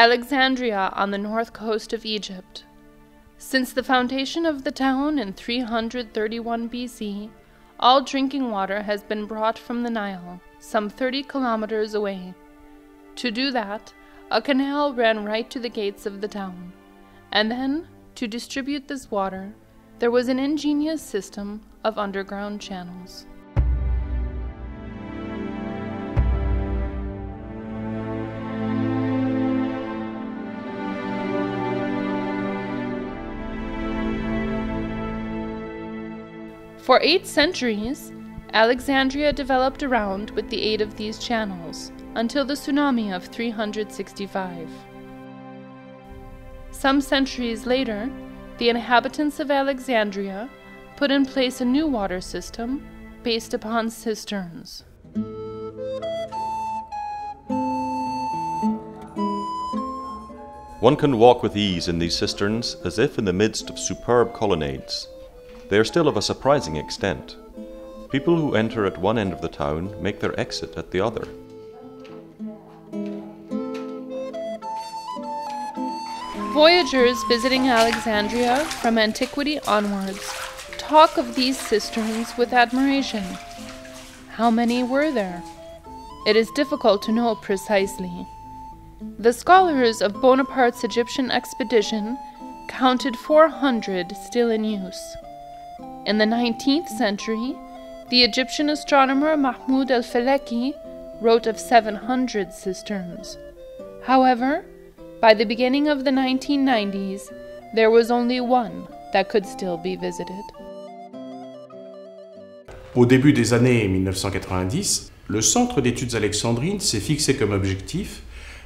Alexandria on the north coast of Egypt. Since the foundation of the town in 331 BC, all drinking water has been brought from the Nile, some 30 kilometers away. To do that, a canal ran right to the gates of the town, and then, to distribute this water, there was an ingenious system of underground channels. For 8 centuries, Alexandria developed around with the aid of these channels, until the tsunami of 365. Some centuries later, the inhabitants of Alexandria put in place a new water system based upon cisterns. One can walk with ease in these cisterns as if in the midst of superb colonnades. They are still of a surprising extent. People who enter at one end of the town make their exit at the other. Voyagers visiting Alexandria from antiquity onwards talk of these cisterns with admiration. How many were there? It is difficult to know precisely. The scholars of Bonaparte's Egyptian expedition counted 400 still in use. In the 19th century, the Egyptian astronomer Mahmoud al-Falaki wrote of 700 cisterns. However, by the beginning of the 1990s, there was only one that could still be visited. Au début des années 1990, le Centre d'études alexandrines s'est fixé comme objectif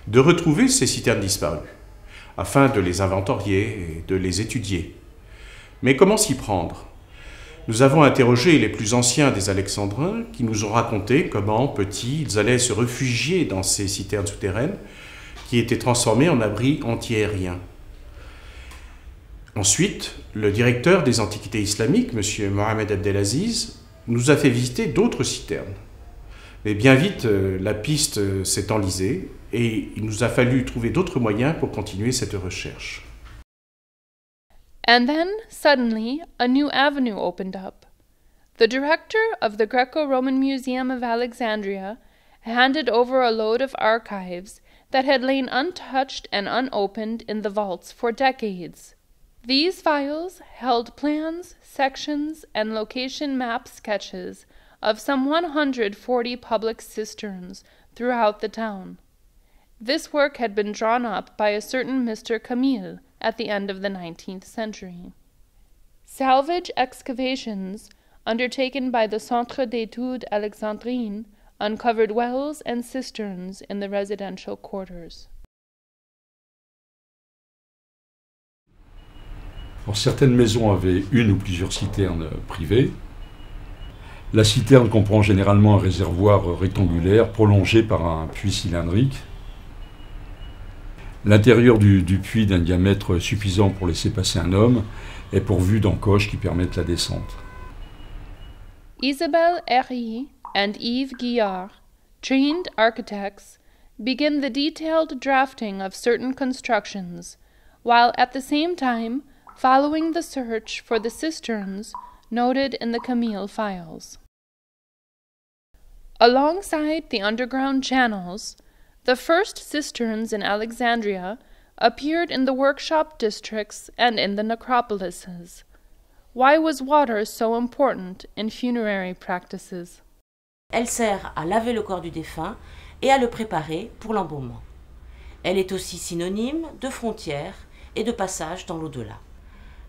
de retrouver ces citernes disparues, afin de les inventorier et de les étudier. Mais comment s'y prendre ? Nous avons interrogé les plus anciens des Alexandrins qui nous ont raconté comment, petits, ils allaient se réfugier dans ces citernes souterraines qui étaient transformées en abris antiaériens. Ensuite, le directeur des antiquités islamiques, M. Mohamed Abdelaziz, nous a fait visiter d'autres citernes. Mais bien vite, la piste s'est enlisée et il nous a fallu trouver d'autres moyens pour continuer cette recherche. And then, suddenly, a new avenue opened up. The director of the Graeco-Roman Museum of Alexandria handed over a load of archives that had lain untouched and unopened in the vaults for decades. These files held plans, sections, and location map sketches of some 140 public cisterns throughout the town. This work had been drawn up by a certain Mr. Camille at the end of the 19th century. Salvage excavations undertaken by the Centre d'études Alexandrines uncovered wells and cisterns in the residential quarters. Alors, certaines maisons avaient une ou plusieurs citernes privées. La citerne comprend généralement un réservoir rectangulaire prolongé par un puits cylindrique. L'intérieur du puits, d'un diamètre suffisant pour laisser passer un homme, est pourvu d'encoches qui permettent la descente. Isabelle Herry and Yves Guillard, trained architects, begin the detailed drafting of certain constructions, while at the same time following the search for the cisterns noted in the Camille files. Alongside the underground channels, the first cisterns in Alexandria appeared in the workshop districts and in the necropolises. Why was water so important in funerary practices? Elle sert à laver le corps du défunt et à le préparer pour l'embaumement. Elle est aussi synonyme de frontière et de passage dans l'au-delà.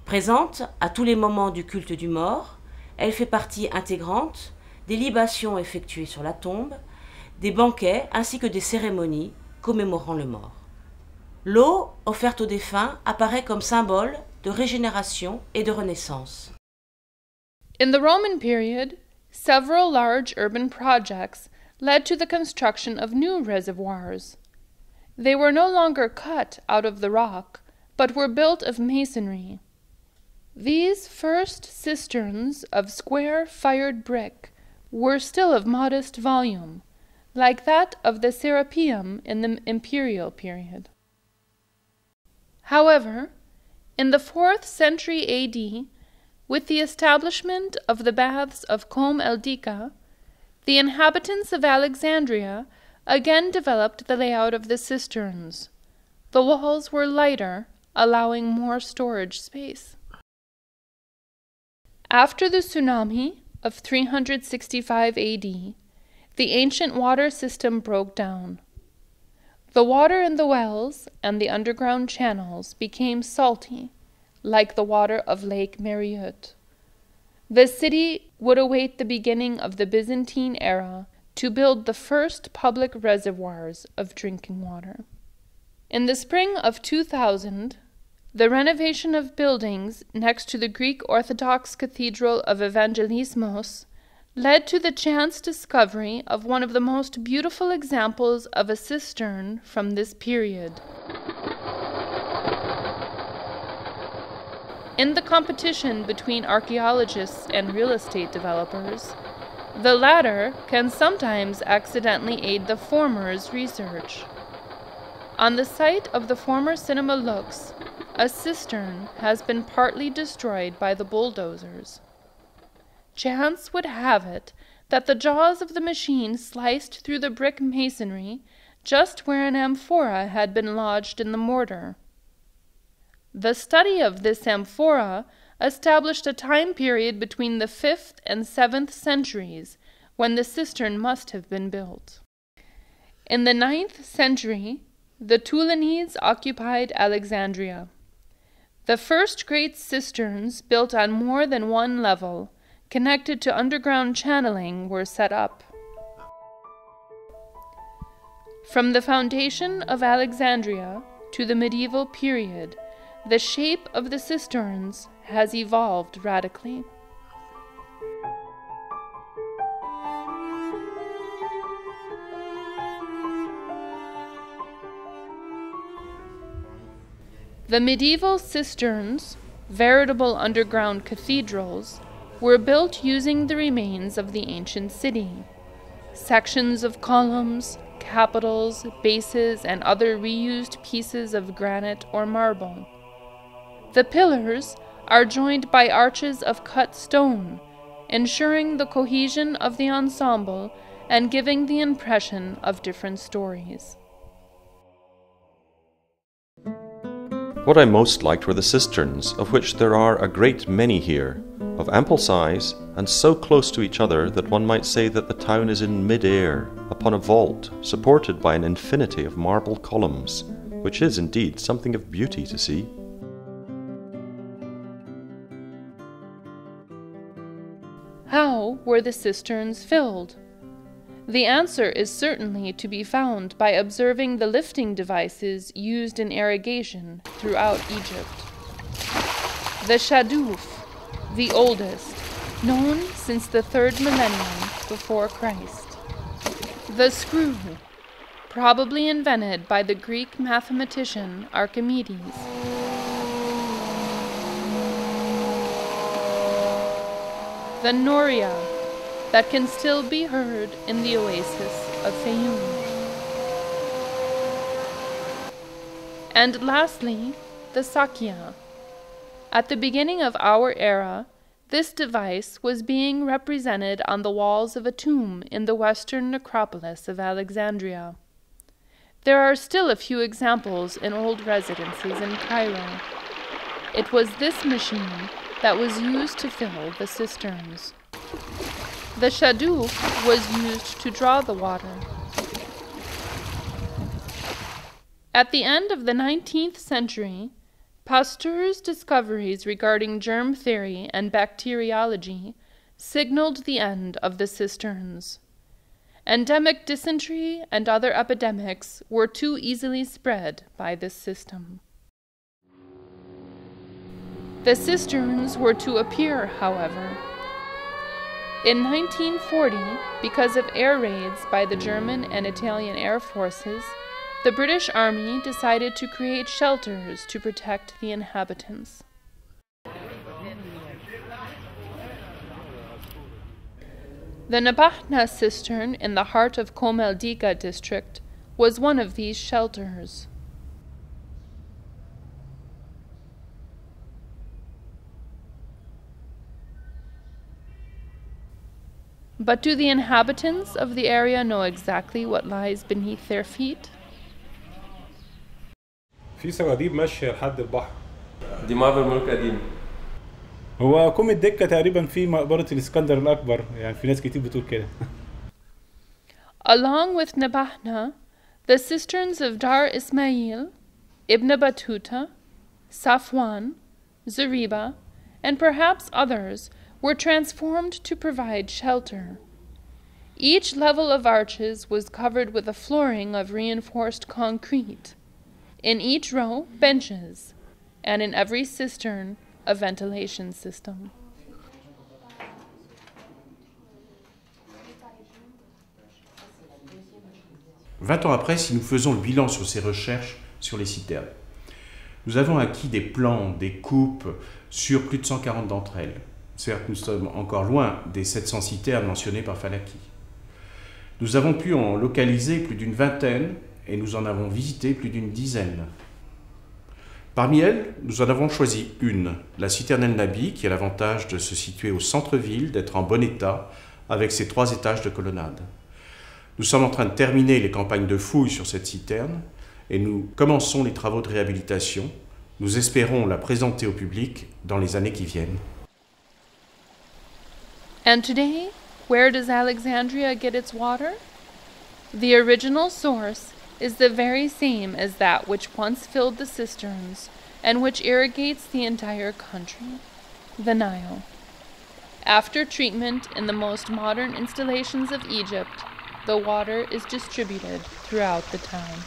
Présente à tous les moments du culte du mort, elle fait partie intégrante des libations effectuées sur la tombe, des banquets ainsi que des cérémonies commémorant le mort. L'eau offerte aux défunts apparaît comme symbole de régénération et de renaissance. In the Roman period, several large urban projects led to the construction of new reservoirs. They were no longer cut out of the rock, but were built of masonry. These first cisterns of square fired brick were still of modest volume, like that of the Serapeum in the imperial period. However, in the 4th century AD, with the establishment of the baths of Kom el-Dika, the inhabitants of Alexandria again developed the layout of the cisterns. The walls were lighter, allowing more storage space. After the tsunami of 365 AD, the ancient water system broke down. The water in the wells and the underground channels became salty, like the water of Lake Mariut. The city would await the beginning of the Byzantine era to build the first public reservoirs of drinking water. In the spring of 2000, the renovation of buildings next to the Greek Orthodox Cathedral of Evangelismos led to the chance discovery of one of the most beautiful examples of a cistern from this period. In the competition between archaeologists and real estate developers, the latter can sometimes accidentally aid the former's research. On the site of the former Cinema Lux, a cistern has been partly destroyed by the bulldozers. Chance would have it that the jaws of the machine sliced through the brick masonry just where an amphora had been lodged in the mortar. The study of this amphora established a time period between the 5th and 7th centuries when the cistern must have been built. In the 9th century, the Tulanids occupied Alexandria. The first great cisterns built on more than one level, connected to underground channeling, were set up. From the foundation of Alexandria to the medieval period, the shape of the cisterns has evolved radically. The medieval cisterns, veritable underground cathedrals, were built using the remains of the ancient city. Sections of columns, capitals, bases, and other reused pieces of granite or marble. The pillars are joined by arches of cut stone, ensuring the cohesion of the ensemble and giving the impression of different stories. What I most liked were the cisterns, of which there are a great many here, of ample size and so close to each other that one might say that the town is in mid-air, upon a vault supported by an infinity of marble columns, which is indeed something of beauty to see. How were the cisterns filled? The answer is certainly to be found by observing the lifting devices used in irrigation throughout Egypt. The shadouf, the oldest, known since the 3rd millennium before Christ. The screw, probably invented by the Greek mathematician Archimedes. The noria, that can still be heard in the oasis of Fayoum. And lastly, the sakya. At the beginning of our era, this device was being represented on the walls of a tomb in the western necropolis of Alexandria. There are still a few examples in old residences in Cairo. It was this machine that was used to fill the cisterns. The shadouf was used to draw the water. At the end of the 19th century, Pasteur's discoveries regarding germ theory and bacteriology signaled the end of the cisterns. Endemic dysentery and other epidemics were too easily spread by this system. The cisterns were to appear, however. In 1940, because of air raids by the German and Italian air forces, the British Army decided to create shelters to protect the inhabitants. The Nabahna cistern in the heart of Kom el-Dika district was one of these shelters. But do the inhabitants of the area know exactly what lies beneath their feet? في سراديب ماشية لحد البحر. دي مقبرة ملوك قديم. هو كوم الدكة تقريبا في مقبرة الإسكندر الأكبر، يعني في ناس كتير بتقول كده. Along with Nabahna, the cisterns of Dar Ismail, Ibn Battuta, Safwan, Zariba, and perhaps others were transformed to provide shelter. Each level of arches was covered with a flooring of reinforced concrete. In each row, benches, and in every cistern, a ventilation system. 20 ans après, si nous faisons le bilan sur ces recherches sur les citernes, nous avons acquis des plans, des coupes sur plus de 140 d'entre elles. Certes, nous sommes encore loin des 700 citernes mentionnées par Falaki. Nous avons pu en localiser plus d'une vingtaine et nous en avons visité plus d'une dizaine. Parmi elles, nous en avons choisi une, la citerne El Nabi, qui a l'avantage de se situer au centre-ville, d'être en bon état, avec ses 3 étages de colonnade. Nous sommes en train de terminer les campagnes de fouilles sur cette citerne et nous commençons les travaux de réhabilitation. Nous espérons la présenter au public dans les années qui viennent. And today, where does Alexandria get its water? The original source is the very same as that which once filled the cisterns and which irrigates the entire country, the Nile. After treatment in the most modern installations of Egypt, the water is distributed throughout the town.